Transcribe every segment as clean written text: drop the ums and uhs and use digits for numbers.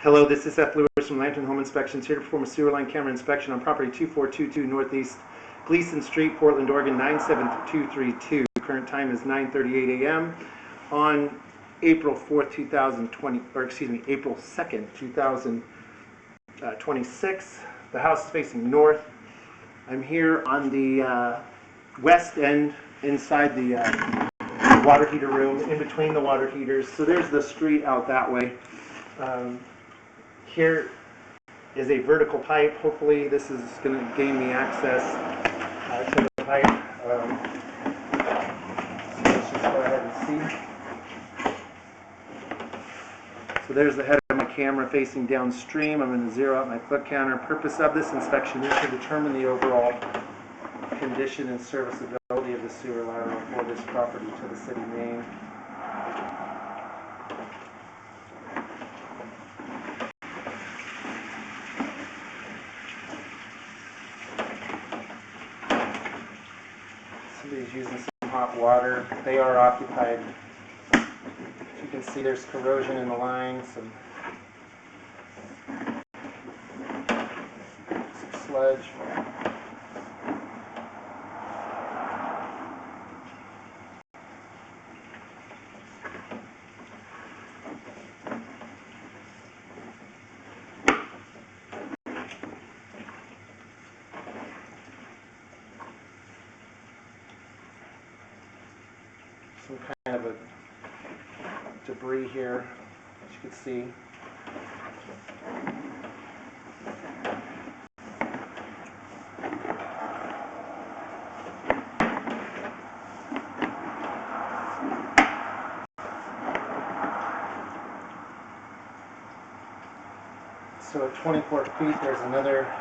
Hello, this is Seth Lewis from Lantern Home Inspections, here to perform a sewer line camera inspection on property 2422 Northeast Gleason Street, Portland, Oregon 97232. Current time is 9:38 a.m. on April 4th, 2020, or excuse me, April 2nd, 2026. The house is facing north. I'm here on the west end, inside the water heater room, in between the water heaters. So there's the street out that way. Here is a vertical pipe. Hopefully this is going to gain me access to the pipe. So let's just go ahead and see. So there's the head of my camera facing downstream. I'm going to zero out my foot counter. Purpose of this inspection is to determine the overall condition and serviceability of the sewer lateral for this property to the city main. Somebody's using some hot water. They are occupied. As you can see, there's corrosion in the line, some sludge. Some kind of a debris here, as you can see. So at 24 feet, there's another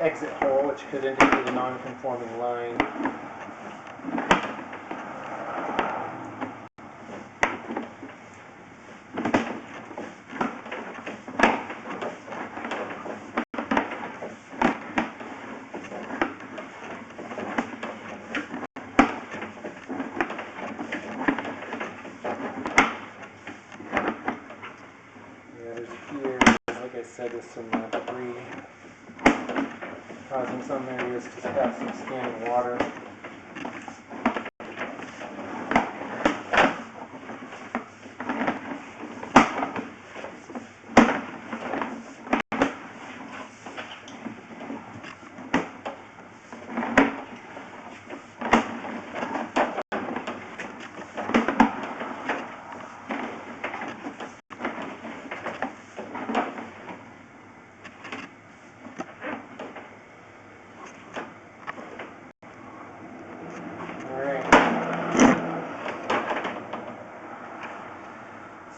exit hole, which could indicate a non-conforming line. Like I said, there's some debris causing some areas to have some standing water.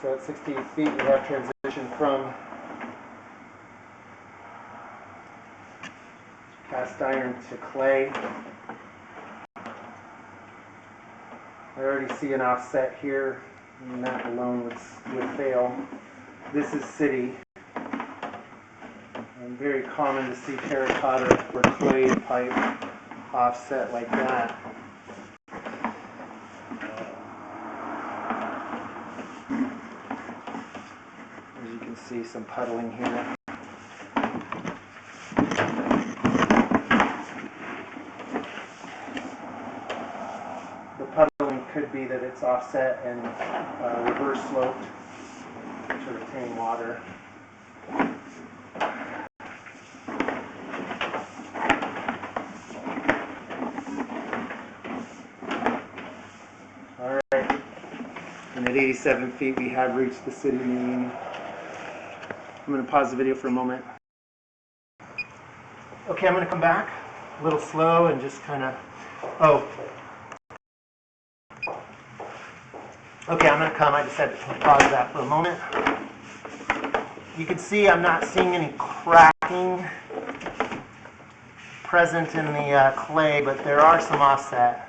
So at 68 feet, we have transition from cast iron to clay. I already see an offset here, and that alone would fail. This is city. And very common to see terracotta or clay pipe offset like that. You can see some puddling here. The puddling could be that it's offset and reverse sloped to retain water. All right, and at 87 feet we have reached the city main. I'm going to pause the video for a moment. Okay, I'm going to come back a little slow and just kind of, okay, I'm going to come. I just had to pause that for a moment. You can see I'm not seeing any cracking present in the clay, but there are some offset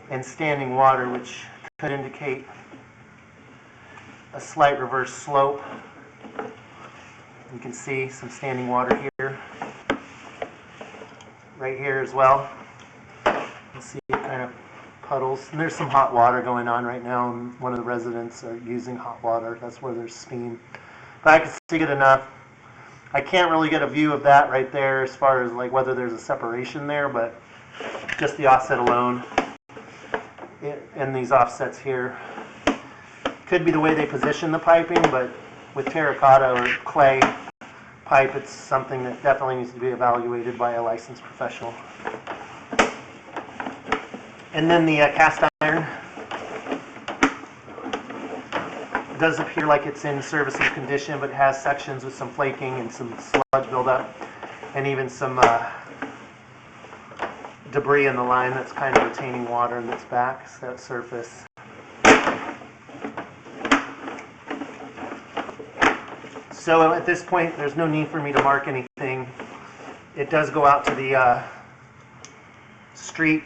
and standing water, which could indicate a slight reverse slope. You can see some standing water here, right here as well. You see it kind of puddles. And there's some hot water going on right now, and one of the residents are using hot water. That's where there's steam. But I can see good enough. I can't really get a view of that right there as far as like whether there's a separation there, but just the offset alone and these offsets here could be the way they position the piping, but with terracotta or clay pipe, it's something that definitely needs to be evaluated by a licensed professional. And then the cast iron. It does appear like it's in serviceable condition, but it has sections with some flaking and some sludge buildup, and even some debris in the line that's kind of retaining water in its back, so that surface. So at this point, there's no need for me to mark anything. It does go out to the street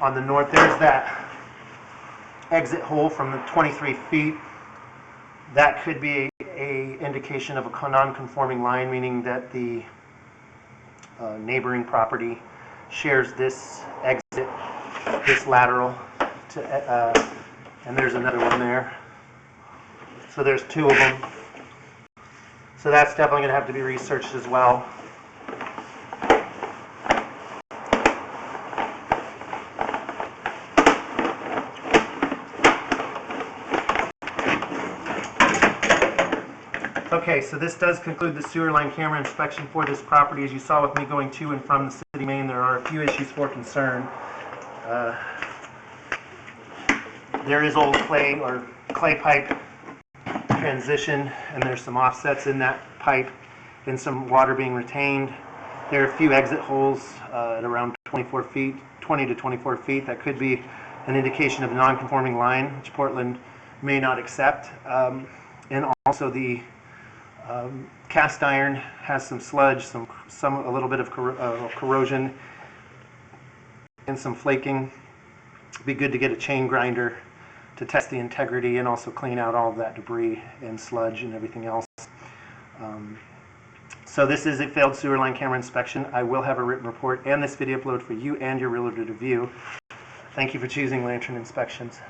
on the north. There's that exit hole from the 23 feet. That could be a indication of a non-conforming line, meaning that the neighboring property shares this exit, this lateral, and there's another one there. So there's two of them. So that's definitely going to have to be researched as well. Okay, so this does conclude the sewer line camera inspection for this property. As you saw with me going to and from the city main, there are a few issues for concern. There is old clay or clay pipe transition, and there's some offsets in that pipe and some water being retained. There are a few exit holes at around 24 feet, 20 to 24 feet. That could be an indication of a non-conforming line, which Portland may not accept. And also the cast iron has some sludge, a little bit of corrosion, and some flaking. It'd be good to get a chain grinder to test the integrity and also clean out all of that debris and sludge and everything else. So this is a failed sewer line camera inspection. I will have a written report and this video upload for you and your realtor to view. Thank you for choosing Lantern Inspections.